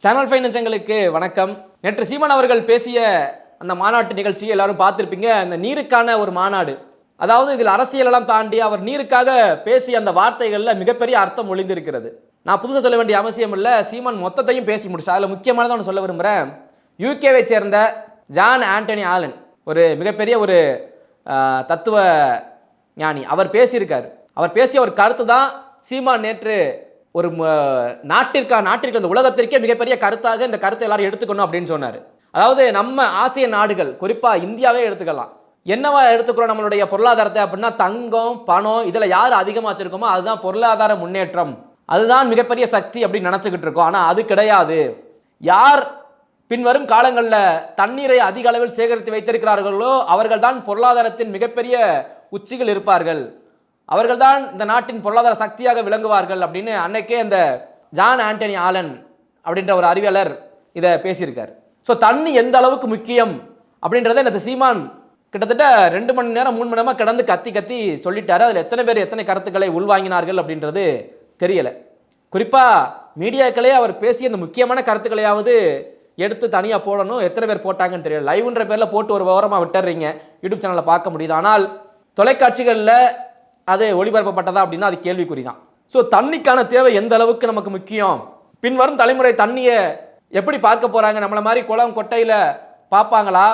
Channel ஃபைனான்ஸங்களுக்கு வணக்கம். நேற்று சீமான் அவர்கள் பேசிய அந்த மாநாட்டு நிகழ்ச்சியை எல்லாரும் பார்த்துருப்பீங்க. அந்த நீருக்கான ஒரு மாநாடு, அதாவது இதில் அரசியலெல்லாம் தாண்டி அவர் நீருக்காக பேசிய அந்த வார்த்தைகளில் மிகப்பெரிய அர்த்தம் ஒளிந்திருக்கிறது. நான் புதுசாக சொல்ல வேண்டிய அவசியம் இல்லை, சீமான் மொத்தத்தையும் பேசி முடிச்சு. அதில் முக்கியமானதான் ஒன்று சொல்ல விரும்புகிறேன். யூகேவை சேர்ந்த ஜான் ஆண்டனி ஆலன், ஒரு மிகப்பெரிய ஒரு தத்துவ ஞானி, அவர் பேசியிருக்கார். அவர் பேசிய ஒரு கருத்து தான் சீமான் நேற்று ஒரு நாட்டிற்கு அந்த உலகத்திற்கே மிகப்பெரிய கருத்தாக இந்த கருத்தை எல்லாரும் எடுத்துக்கணும் அப்படின்னு சொன்னார். அதாவது நம்ம ஆசிய நாடுகள், குறிப்பாக இந்தியாவே எடுத்துக்கலாம், என்னவா எடுத்துக்கிறோம் நம்மளுடைய பொருளாதாரத்தை அப்படின்னா, தங்கம் பணம் இதில் யார் அதிகமாக வச்சிருக்கோமோ அதுதான் பொருளாதார முன்னேற்றம், அதுதான் மிகப்பெரிய சக்தி அப்படின்னு நினச்சிக்கிட்டு இருக்கோம். ஆனால் அது கிடையாது. யார் பின்வரும் காலங்களில் தண்ணீரை அதிக அளவில் சேகரித்து வைத்திருக்கிறார்களோ அவர்கள் தான் பொருளாதாரத்தின் மிகப்பெரிய உச்சிகள் இருப்பார்கள், அவர்கள்தான் இந்த நாட்டின் பொருளாதார சக்தியாக விளங்குவார்கள் அப்படின்னு அன்னைக்கே இந்த ஜான் ஆண்டனி ஆலன் அப்படின்ற ஒரு அறிவியலர் இதை பேசியிருக்கார். ஸோ தண்ணி எந்த அளவுக்கு முக்கியம் அப்படின்றத இந்த சீமான் கிட்டத்தட்ட 2 மணி நேரம் 3 மணி நேரமாக கிடந்து கத்தி கத்தி சொல்லிட்டாரு. அதில் எத்தனை பேர் எத்தனை கருத்துக்களை உள்வாங்கினார்கள் அப்படின்றது தெரியலை. குறிப்பாக மீடியாக்களே அவர் பேசிய அந்த முக்கியமான கருத்துக்களையாவது எடுத்து தனியாக போடணும். எத்தனை பேர் போட்டாங்கன்னு தெரியல. லைவ்ன்ற பேரில் போட்டு ஒரு விவரமாக விட்டுறீங்க, யூடியூப் சேனலில் பார்க்க முடியுது. ஆனால் தொலைக்காட்சிகளில் அது ஒளிபரப்பப்பட்டதா அப்படின்னா அது கேள்விக்குறி தான். ஸோ தண்ணிக்கான தேவை எந்த அளவுக்கு நமக்கு முக்கியம், பின்வரும் தலைமுறை தண்ணியை எப்படி பார்க்க போகிறாங்க, நம்மளை மாதிரி குளம் கொட்டையில் பார்ப்பாங்களா,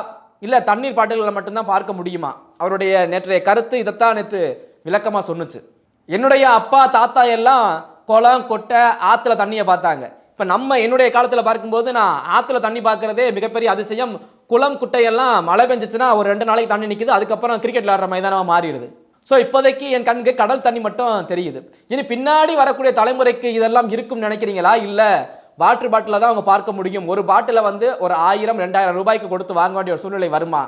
இல்லை தண்ணீர் பாட்டில்களை மட்டும்தான் பார்க்க முடியுமா? அவருடைய நேற்றைய கருத்து இதைத்தான் நேற்று விளக்கமாக சொன்னுச்சு. என்னுடைய அப்பா தாத்தா எல்லாம் குளம் கொட்டை ஆற்றுல தண்ணியை பார்த்தாங்க. இப்போ என்னுடைய காலத்தில் பார்க்கும்போது நான் ஆற்றுல தண்ணி பார்க்குறதே மிகப்பெரிய அதிசயம். குளம் குட்டையெல்லாம் மழை பெஞ்சிச்சுன்னா ஒரு 2 நாளைக்கு தண்ணி நிற்குது, அதுக்கப்புறம் கிரிக்கெட் விளையாடுற மைதானமாக மாறிடுது. ஸோ இப்போதைக்கு என் கண்ணுக்கு கடல் தண்ணி மட்டும் தெரியுது. இனி பின்னாடி வரக்கூடிய தலைமுறைக்கு இதெல்லாம் இருக்கும்னு நினைக்கிறீங்களா? இல்லை, வாட்டர் பாட்டிலில் தான் அவங்க பார்க்க முடியும். ஒரு பாட்டிலை ஒரு 1000-2000 ரூபாய்க்கு கொடுத்து வாங்க வேண்டிய ஒரு சூழ்நிலை வருமா?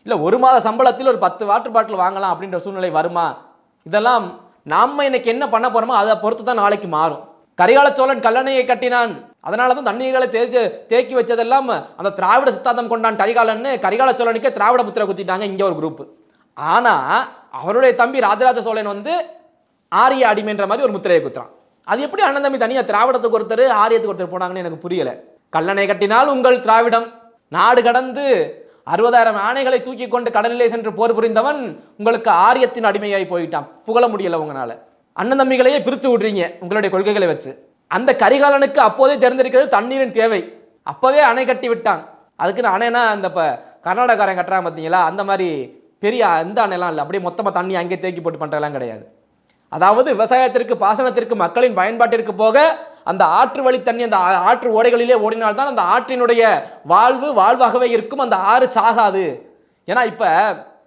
இல்லை ஒரு மாத சம்பளத்தில் ஒரு 10 வாட்டர் பாட்டில் வாங்கலாம் அப்படின்ற சூழ்நிலை வருமா? இதெல்லாம் நாம் இன்னைக்கு என்ன பண்ண போகிறோமோ அதை பொறுத்து தான் நாளைக்கு மாறும். கரிகால சோழன் கல்லணையை கட்டினான், அதனால தான் தண்ணீர்களை தேக்கி வச்சதெல்லாம் அந்த திராவிட சித்தாந்தம் கொண்டான் கரிகாலன்னு கரிகால சோழனுக்கே திராவிட முத்திரை குத்திட்டாங்க இங்கே ஒரு குரூப். ஆனால் அவருடைய தம்பி ராஜராஜ சோழன் ஆரிய அடிமைன்ற மாதிரி ஒரு முத்திரையை குத்துறான். அது எப்படி அண்ணன் தம்பி தனியாக திராவிடத்துக்கு ஒருத்தர் ஆரியத்துக்கு ஒருத்தர் போனாங்கன்னு எனக்கு புரியல. கல்லணை கட்டினால் உங்கள் திராவிடம், நாடு கடந்து 60,000 ஆணைகளை தூக்கி கொண்டு கடலிலே சென்று போர் புரிந்தவன் உங்களுக்கு ஆரியத்தின் அடிமையாகி போயிட்டான். புகழ முடியல உங்களால. அண்ணன் தம்பிகளையே பிரித்து விடுறீங்க உங்களுடைய கொள்கைகளை வச்சு. அந்த கரிகாலனுக்கு அப்போதே தெரிந்திருக்கிறது தண்ணீரின் தேவை, அப்போவே அணை கட்டி விட்டான். அதுக்குன்னு அணைனா அந்த கர்நாடகாரன் கட்டுறாங்க பார்த்தீங்களா, அந்த மாதிரி பெரிய அந்த அணைலாம் இல்லை, அப்படியே மொத்தமாக தண்ணி அங்கே தேக்கி போட்டு பண்ணுறதெல்லாம் கிடையாது. அதாவது விவசாயத்திற்கு பாசனத்திற்கு மக்களின் பயன்பாட்டிற்கு போக அந்த ஆற்று வழி தண்ணி அந்த ஆற்று ஓடைகளிலே ஓடினால்தான் அந்த ஆற்றினுடைய வாழ்வாகவே இருக்கும், அந்த ஆறு சாகாது. ஏன்னா இப்போ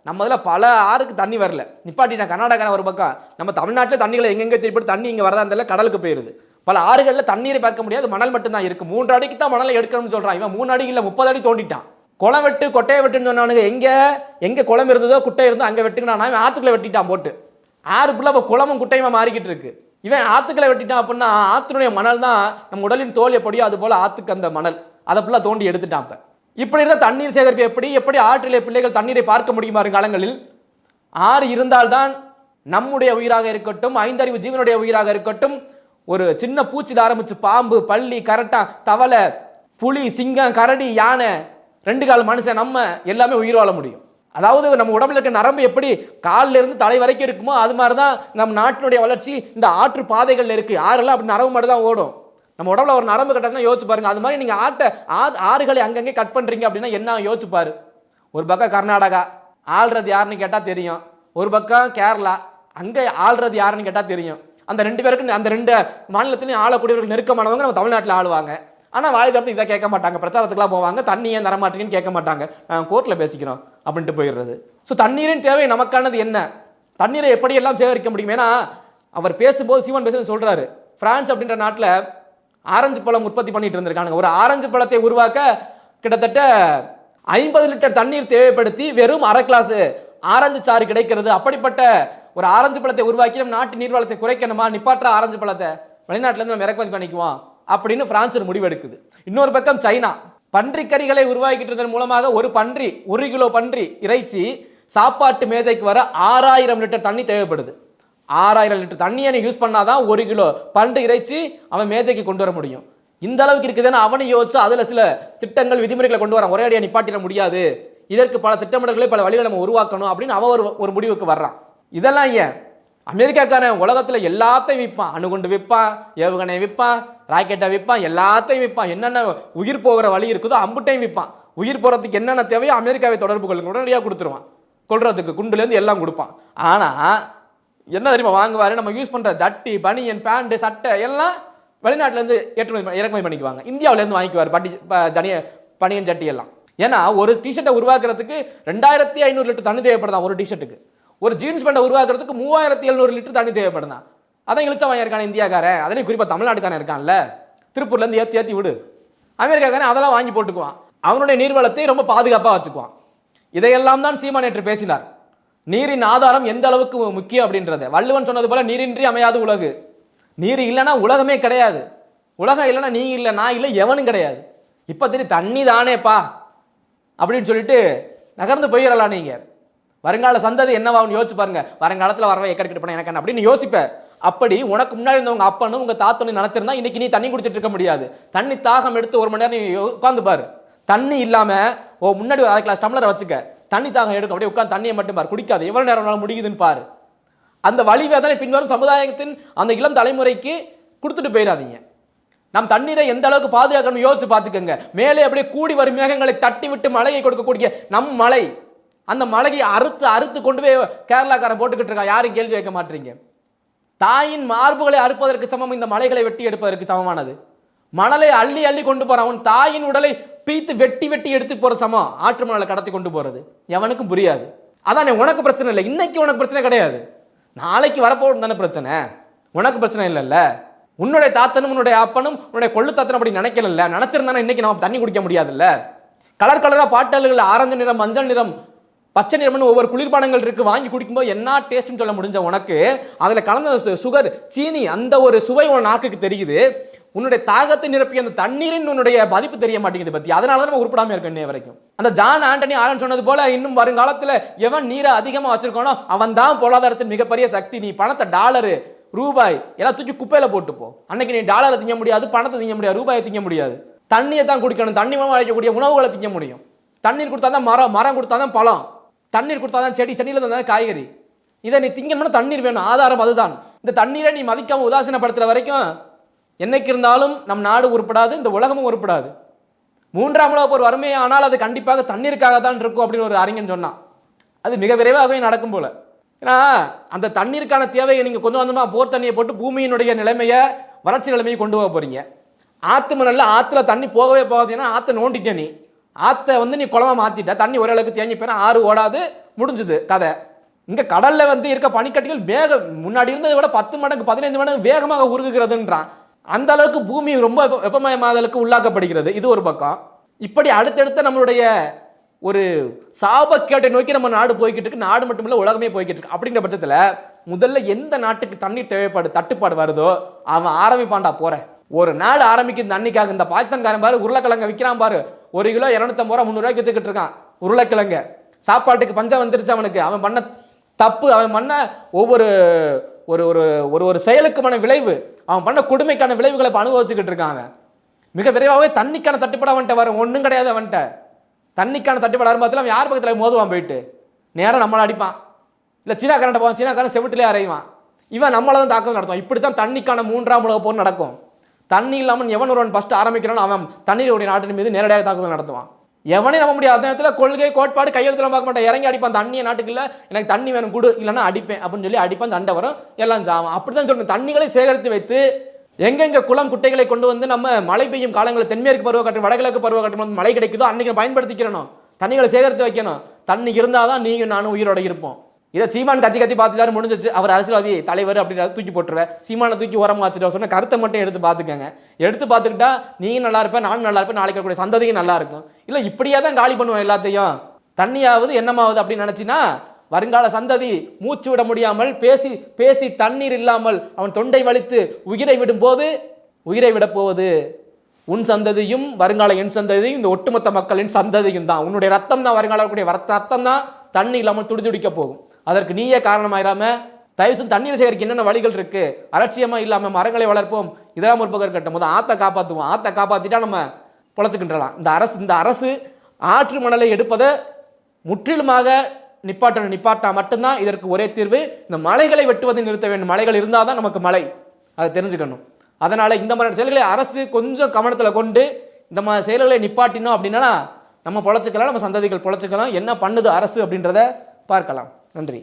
நம்ம இதில் பல ஆறுக்கு தண்ணி வரல, நிப்பாட்டினா கர்நாடகா ஒரு பக்கம், நம்ம தமிழ்நாட்டில் தண்ணிகளை எங்கெங்கே திருப்பி தண்ணி இங்கே வரதா இருந்தாலும் கடலுக்கு போயிடுது. பல ஆறுகளில் தண்ணீரை பார்க்க முடியாது, மணல் மட்டும்தான் இருக்குது. 3 அடிக்கு தான் மணலை எடுக்கணும்னு சொல்கிறான் இவன், 3 அடி இல்லை 30 அடி தோண்டிட்டான். குளம் வெட்டு கொட்டையை வெட்டுன்னு சொன்னானுங்க. எங்கே குளம் இருந்ததோ குட்டை இருந்தோ அங்கே வெட்டுங்கண்ணா, இவன் ஆற்றுக்களை வெட்டிட்டான் போட்டு. ஆறு ஃபுல்லாக இப்போ குளமும் குட்டையுமா மாறிக்கிட்டு இருக்கு. இவன் ஆற்றுக்களை வெட்டிட்டான் அப்படின்னா ஆற்றுனுடைய மணல் தான் நம்ம உடலின் தோல் எப்படியோ அது போல் ஆற்றுக்கு அந்த மணல் அதை ஃபுல்லாக தோண்டி எடுத்துட்டான். இப்போ இப்படி இருந்தால் தண்ணீர் சேகரிப்பு எப்படி ஆற்றிலே பிள்ளைகள் தண்ணீரை பார்க்க முடியுமா? காலங்களில் ஆறு இருந்தால்தான் நம்முடைய உயிராக இருக்கட்டும், 5 அறிவு ஜீவனுடைய உயிராக இருக்கட்டும், ஒரு சின்ன பூச்சியில் ஆரம்பிச்சு பாம்பு, பள்ளி, கரட்டா, தவளை, புலி, சிங்கம், கரடி, யானை, 2 கால் மனுஷன், நம்ம எல்லாமே உயிர் வாழ முடியும். அதாவது நம்ம உடம்புல இருக்க நரம்பு எப்படி காலில் இருந்து தலை வரைக்கும் இருக்குமோ அது மாதிரி தான் நம்ம நாட்டினுடைய வளர்ச்சி இந்த ஆற்று பாதைகள் இருக்கு. ஆறெல்லாம் அப்படி நரம்பு மட்டும் தான் ஓடும். நம்ம உடம்புல ஒரு நரம்பு கட்டாச்சுன்னா யோசிச்சு பாருங்க. அது மாதிரி நீங்க ஆறுகளை அங்கங்கே கட் பண்றீங்க அப்படின்னா என்ன யோசிச்சு பாரு. ஒரு பக்கம் கர்நாடகா ஆள்றது யாருன்னு கேட்டா தெரியும், ஒரு பக்கம் கேரளா அங்கே ஆள்றது யாருன்னு கேட்டா தெரியும். அந்த 2 பேருக்கு அந்த 2 மாநிலத்திலையும் ஆளக்கூடியவர்கள் நெருக்கமானவங்க நம்ம தமிழ்நாட்டில் ஆளுவாங்க. ஆனால் வாய் தரத்து இதை கேட்க மாட்டாங்க, பிரச்சாரத்துக்குலாம் போவாங்க, தண்ணி ஏன் தரமாட்டீங்கன்னு கேட்க மாட்டாங்க, கோர்ட்டில் பேசிக்கிறோம் அப்படின்ட்டு போயிடுறது. ஸோ தண்ணீரின் தேவை நமக்கானது என்ன, தண்ணீரை எப்படியெல்லாம் சேகரிக்க முடியும்? ஏன்னா அவர் பேசும்போது சீமான் பேசுறது சொல்கிறாரு, பிரான்ஸ் அப்படின்ற நாட்டில் ஆரஞ்சு பழம் உற்பத்தி பண்ணிட்டு இருந்திருக்காங்க. ஒரு ஆரஞ்சு பழத்தை உருவாக்க கிட்டத்தட்ட 50 லிட்டர் தண்ணீர் தேவைப்படுத்தி வெறும் 1/2 கிளாஸ் ஆரஞ்சு சாறு கிடைக்கிறது. அப்படிப்பட்ட ஒரு ஆரஞ்சு பழத்தை உருவாக்கி நம்ம நாட்டு நீர்வளத்தை குறைக்கணுமா, நிப்பாற்ற ஆரஞ்சு பழத்தை வெளிநாட்டிலேருந்து நம்ம இறக்குமதி பண்ணிக்குவோம் அப்படின்னு பிரான்ஸ் ஒரு முடிவு எடுக்குது. இன்னொரு பக்கம் சைனா பன்றிக்கறிகளை உருவாக்கிட்டு இருந்ததன் மூலமாக 1 கிலோ பன்றி இறைச்சி சாப்பாட்டு மேஜைக்கு வர 6000 லிட்டர் தண்ணி தேவைப்படுது. 6000 லிட்டர் தண்ணியை நீ யூஸ் பண்ணாதான் 1 கிலோ பன்றி இறைச்சி அவன் மேஜைக்கு கொண்டு வர முடியும். இந்த அளவுக்கு இருக்குதுன்னு அவனை யோசிச்சு அதுல சில திட்டங்கள் விதிமுறைகளை கொண்டு வரான். ஒரே அடியா நிப்பாட்டிட முடியாது, இதற்கு பல திட்டமிடல்களை பல வழிகளை நம்ம உருவாக்கணும் அப்படின்னு அவன் ஒரு முடிவுக்கு வர்றான். இதெல்லாம் ஏன் அமெரிக்காக்காரன் உலகத்துல எல்லாத்தையும் விற்பான், அணுகுண்டு விற்பான், ஏவுகணை விற்பான், ராக்கெட்டை விற்பான், எல்லாத்தையும் விற்பான். என்னென்ன உயிர் போகிற வழி இருக்குதோ அம்புட்டையும் விற்பான். உயிர் போறதுக்கு என்னென்ன தேவையோ அமெரிக்காவை தொடர்பு கொள்ளுங்க உடனடியாக கொடுத்துருவான். கொள்றதுக்கு குண்டுலேருந்து எல்லாம் கொடுப்பான். ஆனா என்ன தெரியுமா வாங்குவாரு, நம்ம யூஸ் பண்ற ஜட்டி, பனியன், பேண்ட், சட்டை எல்லாம் வெளிநாட்டிலேருந்து இறக்குமதி பண்ணிக்குவாங்க. இந்தியாவிலேருந்து வாங்கிக்குவார் பனியன் ஜட்டி எல்லாம். ஏன்னா ஒரு டிஷர்ட்டை உருவாக்குறதுக்கு 2500 லிட்டர் தண்ணி தேவைப்படுதான் ஒரு டிஷர்ட்டுக்கு. ஒரு ஜீன்ஸ் பேண்டை உருவாக்குறதுக்கு 3700 லிட்டர் தண்ணி தேவைப்படுதான். அதான் இழுச்ச வாங்கியிருக்கான இந்தியாக்காரன், அதனையும் குறிப்பாக தமிழ்நாட்டுக்காரன் இருக்கான்ல, திருப்பூர்லேருந்து ஏற்றி விடு. அமெரிக்காக்காரன் அதெல்லாம் வாங்கி போட்டுக்குவான். அவனுடைய நீர்வளத்தை ரொம்ப பாதுகாப்பாக வச்சுக்குவான். இதையெல்லாம் தான் சீமான் நேற்று பேசினார். நீரின் ஆதாரம் எந்த அளவுக்கு முக்கியம் அப்படின்றது. வள்ளுவன் சொன்னது போல நீரின்றி அமையாது உலகு. நீர் இல்லைன்னா உலகமே கிடையாது. உலகம் இல்லைன்னா நீ இல்லை, நான் இல்லை, எவனும் கிடையாது. இப்போ தெரியும் தண்ணி தானேப்பா அப்படின்னு சொல்லிட்டு நகர்ந்து போயிடலாம். நீங்க வருங்கால சந்ததி என்னவாகும் யோசிச்சு பாருங்க. வருங்காலத்தில் வரவே எக்கடிக்கிட்டு போன எனக்கு என்ன அப்படின்னு யோசிப்ப. அப்படி உனக்கு முன்னாடி இருந்தவங்க அப்பனும் உங்க தாத்தனும் நினைச்சிருந்தா இன்னைக்கு நீ தண்ணி குடிச்சிட்டு இருக்க முடியாது. தண்ணி தாகம் எடுத்து 1 மணி நேரம் நீ உட்காந்து பாரு. தண்ணி இல்லாம முன்னாடி ஒரு 1/2 கிளாஸ் டம்ளரை வச்சுக்க, தண்ணி தாகம் எடுக்கும், அப்படியே உட்காந்து தண்ணியை மட்டும் பாரு, குடிக்காது, எவ்வளவு நேரம் முடியுதுன்னு பாரு. அந்த வழிவேதனை பின்வரும் சமுதாயத்தின் அந்த இளம் தலைமுறைக்கு கொடுத்துட்டு போயிடாதீங்க. நம் தண்ணீரை எந்த அளவுக்கு பாதுகாக்கணும் யோசிச்சு பார்த்துக்கோங்க. மேலே அப்படியே கூடி வரும் மேகங்களை தட்டி விட்டு மழையை கொடுக்கக்கூடிய நம் மலை, அந்த மலையை அறுத்து அறுத்து கொண்டு போய் கேரளாக்காரன் போட்டுக்கிட்டு இருக்கான். யாரும் கேள்வி கேட்க மாட்டீங்க. தாயின் மார்புகளை அறுப்பதற்கு சமம் இந்த மலைகளை வெட்டி எடுப்பதற்கு சமமானது. மணலை அள்ளி அள்ளி கொண்டு போறான். அவன் தாயின் உடலை பீத்து வெட்டி வெட்டி எடுத்து போற சமம் ஆற்று மணலை கடத்தி கொண்டு போறது. எவனுக்கும் புரியாது. அதான் உனக்கு பிரச்சனை இல்லை, இன்னைக்கு உனக்கு பிரச்சனை கிடையாது, நாளைக்கு வரப்போகும் தானே பிரச்சனை. உனக்கு பிரச்சனை இல்லைல்ல. உன்னுடைய தாத்தனும் உன்னுடைய அப்பனும் உன்னுடைய கொள்ளு தாத்தனும் அப்படி நினைக்கல. நினைச்சிருந்தானே இன்னைக்கு நம்ம தண்ணி குடிக்க முடியாதுல்ல. கலர் கலரா பாட்டல்கள், ஆரஞ்சு நிறம், மஞ்சள் நிறம், பச்சை நிறம்னு ஒவ்வொரு குளிர்பானங்கள் இருக்கு. வாங்கி குடிக்கும்போது என்ன டேஸ்ட்னு சொல்ல முடிஞ்ச உனக்கு அதுல கலந்த சுகர், சீனி, அந்த ஒரு சுவை உன் நாக்குக்கு தெரியுது. உன்னுடைய தாகத்தை நிரப்பி அந்த தண்ணீரின் உன்னுடைய மதிப்பு தெரிய மாட்டேங்குது பத்தி. அதனால தான் நம்ம உருப்படாம இருக்க இன்னைய வரைக்கும். அந்த ஜான் ஆண்டனி ஆலன் சொன்னது போல இன்னும் வருங்காலத்துல எவன் நீரை அதிகமா வச்சிருக்கானோ அவன் தான் பொருளாதாரத்தின் மிகப்பெரிய சக்தி. நீ பணத்தை, டாலரு, ரூபாய் எல்லாம் தூக்கி குப்பையில போட்டுப்போ. அன்னைக்கு நீ டாலரை திங்க முடியாது, பணத்தை திங்க முடியாது, ரூபாயை திங்க முடியாது. தண்ணியை தான் குடிக்கணும். தண்ணி மூலமா அழைக்கக்கூடிய உணவுகளை திங்க முடியும். தண்ணீர் கொடுத்தாதான் மரம், மரம் கொடுத்தாதான் பழம், தண்ணீர் கொடுத்தாதான் செடி, செடியில தான் காய்கறி. இதை நீ திங்கணும்னா தண்ணீர் வேணும். ஆதாரம் அதுதான். இந்த தண்ணீரை நீ மதிக்காம உதாசீனப்படுத்துற வரைக்கும் என்னைக்கு இருந்தாலும் நம் நாடு உருப்படாது, இந்த உலகமும் உருப்படாது. 3ஆம் உலகப் போர் வறுமை ஆனால் அது கண்டிப்பாக தண்ணீருக்காக தான் இருக்கும் அப்படின்னு ஒரு அறிஞன் சொன்னான். அது மிக விரைவாகவே நடக்கும் போல. ஏன்னா அந்த தண்ணீருக்கான தேவையை நீங்க கொஞ்சம் கொஞ்சமா போர் தண்ணியை போட்டு பூமியினுடைய நிலைமையை, வறட்சி நிலைமையை கொண்டு போக போறீங்க. ஆத்து மணல்ல ஆத்துல தண்ணி போகவே போகாது. ஏன்னா ஆத்தை நோண்டிட்ட நீ, ஆத்தை நீ குளமா மாத்திட்ட, தண்ணி ஓரளவுக்கு தேங்கி போயினா ஆறு ஓடாது, முடிஞ்சுது கதை. இங்க கடல்ல இருக்க பனிக்கட்டிகள் முன்னாடி இருந்ததை விட 10 மடங்கு 15 மடங்கு வேகமாக உருகுகிறதுன்றான். அந்த அளவுக்கு பூமி ரொம்ப வெப்பமயமாதலுக்கு உள்ளாக்கப்படுகிறது. இது ஒரு பக்கம். இப்படி அடுத்தடுத்த நம்மளுடைய ஒரு சாபக்கேட்டை நோக்கி நம்ம நாடு போய்கிட்டு இருக்கு. நாடு மட்டுமில்ல, உலகமே போய்கிட்டு இருக்கு. அப்படிங்கிற பட்சத்துல முதல்ல எந்த நாட்டுக்கு தண்ணீர் தட்டுப்பாடு வருதோ அவன் ஆரம்பிப்பான்டா போற. ஒரு நாடு ஆரம்பிக்குது தண்ணிக்காக. இந்த பாகிஸ்தான்காரன் பாரு, உருளைக்கிழங்கு விற்கிறான் பாரு, 1 கிலோ 250 ரூபா 300 ரூபாய்க்கு வித்துக்கிட்டு இருக்கான் உருளைக்கிழங்கு. சாப்பாட்டுக்கு பஞ்சம் வந்துருச்சு அவனுக்கு. அவன் பண்ண தப்பு, அவன் பண்ண ஒவ்வொரு ஒரு ஒரு ஒரு செயலுக்குமான விளைவு, அவன் பண்ண கொடுமைக்கான விளைவுகளை அனுபவிச்சுக்கிட்டு இருக்காங்க. மிக விரைவாகவே தண்ணிக்கான தட்டுப்பாடு அவன்கிட்ட வரும். ஒன்றும் கிடையாது அவன்கிட்ட. தண்ணிக்கான தட்டுப்பாடு ஆரம்பத்தில் அவன் யார் பக்கத்தில் மோதுவான், போயிட்டு நேரம் நம்மளை அடிப்பான், இல்லை சீனாக்காரன்ட்ட போவான், சீனாக்காரன் செவிட்டிலே அறைவான், இவன் நம்மளை தான் தாக்கம் நடத்துவான். இப்படி தான் தண்ணிக்கான 3ஆம் உலகப் போர் நடக்கும். தண்ணி இல்லாமல் எவன் ஒருவன் ஃபர்ஸ்ட் ஆரம்பிக்கிறான் அவன் தண்ணீருடைய நாட்டின் மீது நேரடியாக தாக்குதல் நடத்துவான். எவனே நம்ப முடியாது. அந்த நேரத்தில் கொள்கை கோட்பாடு கையெழுத்துல பார்க்க மாட்டான், இறங்கி அடிப்பான். தண்ணியை நாட்டுக்கு இல்லை, எனக்கு தண்ணி வேணும் கொடு, இல்லைன்னா அடிப்பேன் அப்படின்னு சொல்லி அடிப்பான். சண்டை வரும், எல்லாம் சாவும். அப்படிதான் சொல்றேன். தண்ணிகளை சேகரித்து வைத்து எங்கெங்க குளம் குட்டைகளை கொண்டு வந்து நம்ம மழை பெய்யும் காலங்களில் தென்மேற்கு பருவக்காற்று, வடகிழக்கு பருவக்காற்று மழை கிடைக்குதோ அன்னைக்கு பயன்படுத்திக்கிறணும். தண்ணிகளை சேகரித்து வைக்கணும். தண்ணி இருந்தால் தான் நீங்க நானும் உயிரோட இருப்போம். இதை சீமான் கத்தி கத்தி பார்த்துட்டாரு, முடிஞ்சிச்சு. அவர் அரசியல்வாதி தலைவர் அப்படின்றத தூக்கி போட்டுருவேன். சீமானை தூக்கி ஓரமாக வச்சுட்டு சொன்ன கருத்தை மட்டும் எடுத்து பார்த்துக்கங்க. எடுத்து பார்த்துக்கிட்டா நீங்க நல்லா இருப்பேன், நானும் நல்லா இருப்பேன், நாளைக்கு இருக்கக்கூடிய சந்ததியும் நல்லா இருக்கும். இல்லை இப்படியே தான் காலி பண்ணுவோம் எல்லாத்தையும். தண்ணியாவது என்னமாவது அப்படின்னு நினைச்சினா வருங்கால சந்ததி மூச்சு விட முடியாமல் பேசி பேசி தண்ணீர் இல்லாமல் அவன் தொண்டை வலித்து உயிரை விடும் போது உயிரை விட போவது உன் சந்ததியும் வருங்கால என் சந்ததியும் இந்த ஒட்டுமொத்த மக்களின் சந்ததியும் தான். உன்னுடைய ரத்தம் தான் வருங்கால ரத்தம் தான் தண்ணி இல்லாமல் துடிதுடிக்க போகும். அதற்கு நீயே காரணமாயிராம தயவு செஞ்சு தண்ணீர் சேகரிக்க என்னென்ன வழிகள் இருக்கு, அலட்சியமா இல்லாம மரங்களை வளர்ப்போம், இதெல்லாம் ஒரு பக்கம் இருக்கட்டும். முதல் ஆற்றை காப்பாற்றுவோம், ஆற்றை காப்பாத்திட்டா நம்ம பொழைச்சுக்கின்றலாம். இந்த அரசு ஆற்று மணலை எடுப்பதை முற்றிலுமாக நிப்பாட்டினா மட்டும்தான் இதற்கு ஒரே தீர்வு. இந்த மலைகளை வெட்டுவதை நிறுத்த வேண்டும். மலைகள் இருந்தால் தான் நமக்கு மழை, அதை தெரிஞ்சுக்கணும். அதனால இந்த மாதிரி செயல்களை அரசு கொஞ்சம் கவனத்தில் கொண்டு இந்த மாதிரி செயல்களை நிப்பாட்டினோம் அப்படின்னா நம்ம பொழைச்சிக்கலாம், நம்ம சந்ததிகள் பொழைச்சிக்கலாம். என்ன பண்ணுது அரசு அப்படின்றத பார்க்கலாம். நன்றி.